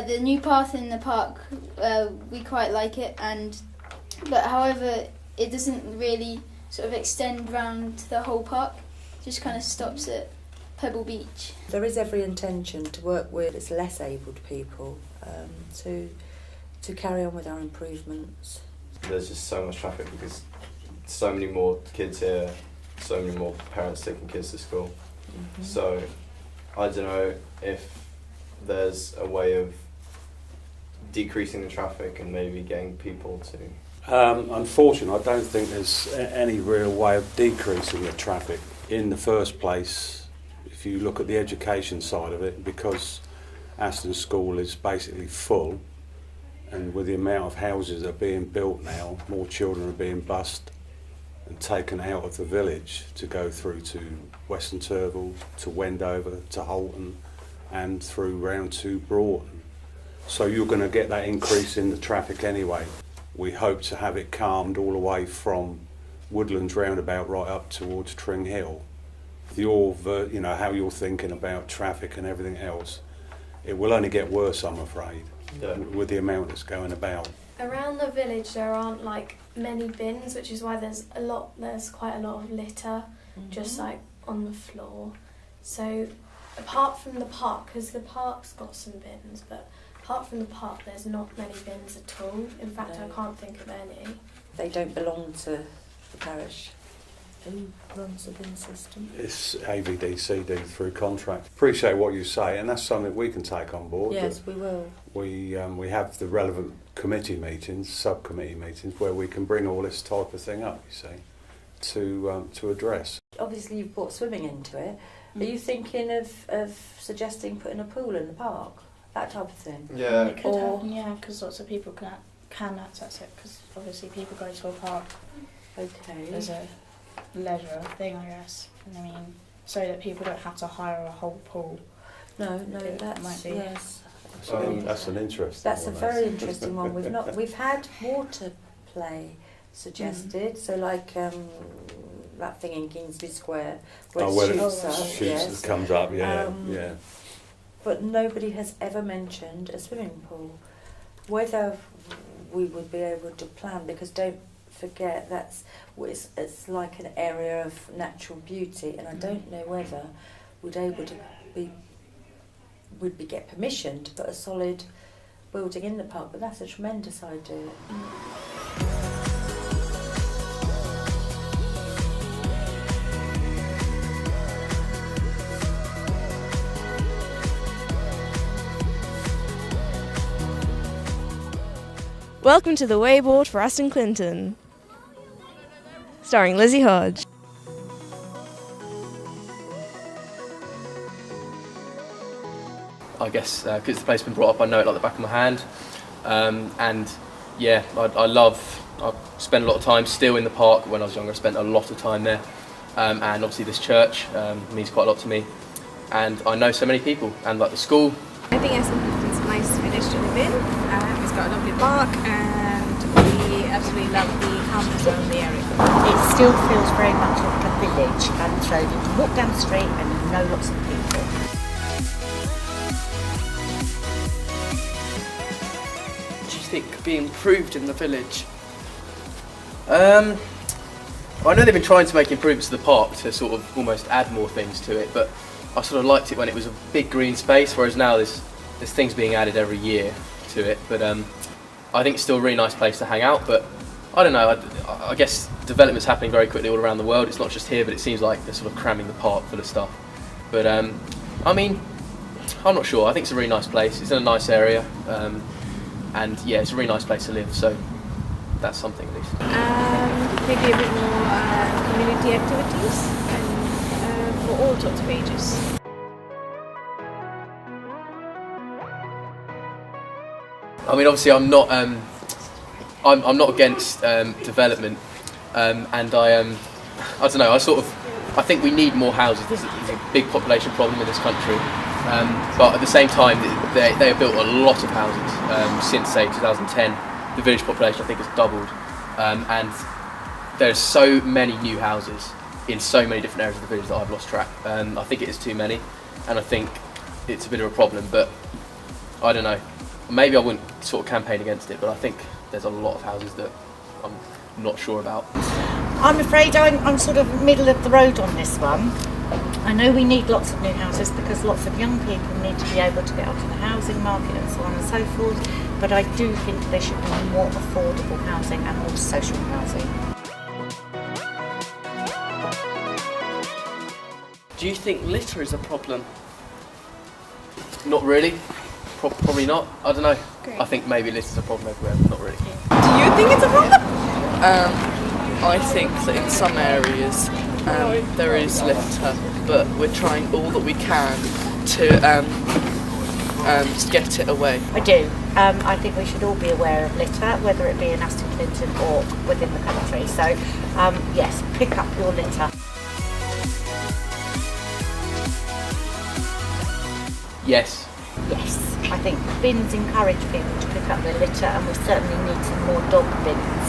The new path in the park, we quite like it, but however, it doesn't really sort of extend round the whole park. It just kind of stops at Pebble Beach. There is every intention to work with less abled people to carry on with our improvements. There's just so much traffic because so many more kids here, so many more parents taking kids to school. Mm-hmm. So I don't know if there's a way of decreasing the traffic and maybe getting people to... Unfortunately, I don't think there's any real way of decreasing the traffic. In the first place, if you look at the education side of it, because Aston School is basically full, and with the amount of houses that are being built now, more children are being bused and taken out of the village to go through to Western Turville, to Wendover, to Holton, and through round to Broughton. So you're going to get that increase in the traffic anyway. We hope to have it calmed all the way from Woodlands roundabout right up towards Tring Hill. How you're thinking about traffic and everything else, it will only get worse, I'm afraid, with the amount that's going about. Around the village there aren't like many bins, which is why there's quite a lot of litter, just like on the floor. So apart from the park, because the park's got some bins, but apart from the park there's not many bins at all. In fact, no. I can't think of any. They don't belong to the parish. Who runs the bin system? It's AVD/CD through contract. Appreciate what you say, and that's something we can take on board. Yes, we will. We have the relevant committee meetings, subcommittee meetings, where we can bring all this type of thing up, you see, to address. Obviously you've brought swimming into it. Are you thinking of suggesting putting a pool in the park? That type of thing? Yeah. It could happen, yeah, because lots of people can access it, because obviously people go to a park as a leisure thing, I guess. And I mean, so that people don't have to hire a whole pool. No, that might be. Yes. That's an interesting That's one. A very interesting one. We've had water play suggested, so like that thing in Kingsby Square where it comes up, yeah. But nobody has ever mentioned a swimming pool. Whether we would be able to plan, because don't forget it's like an area of natural beauty, and I don't know whether we'd get permission to put a solid building in the park, but that's a tremendous idea. Welcome to the W.A.Y board for Aston Clinton, starring Lizzie Hodge. I guess because the place has been brought up, I know it like the back of my hand, and yeah, I spent a lot of time still in the park. When I was younger, I spent a lot of time there, and obviously this church means quite a lot to me, and I know so many people, and like the school. I think Aston Clinton's a nice village to live in. It's got a lovely park, and we absolutely love the houses around the area. It still feels very much like a village, and so you can walk down the street and you know lots of people. What do you think could be improved in the village? I know they've been trying to make improvements to the park to sort of almost add more things to it, but I sort of liked it when it was a big green space, whereas now there's things being added every year to it. But I think it's still a really nice place to hang out, but I don't know, I guess development's happening very quickly all around the world. It's not just here, but it seems like they're sort of cramming the park full of stuff. But I mean, I'm not sure. I think it's a really nice place. It's in a nice area, and yeah, it's a really nice place to live, so that's something at least. Maybe a bit more community activities, and for all sorts of ages. I mean, obviously I'm not I'm not against development, and I don't know. I think we need more houses. There's a big population problem in this country, but at the same time, they have built a lot of houses since say 2010. The village population I think has doubled, and there's so many new houses in so many different areas of the village that I've lost track. I think it is too many, and I think it's a bit of a problem. But I don't know. Maybe I wouldn't sort of campaign against it, but I think there's a lot of houses that I'm not sure about. I'm afraid I'm sort of middle of the road on this one. I know we need lots of new houses because lots of young people need to be able to get onto the housing market and so on and so forth, but I do think there should be more affordable housing and more social housing. Do you think litter is a problem? Not really. Probably not. I don't know. I think maybe litter's a problem everywhere, but not really. Do you think it's a problem? I think that in some areas there is litter, but we're trying all that we can to get it away. I do. I think we should all be aware of litter, whether it be in Aston Clinton or within the country. So, yes, pick up your litter. Yes. Yes, I think bins encourage people to pick up their litter, and we certainly need some more dog bins.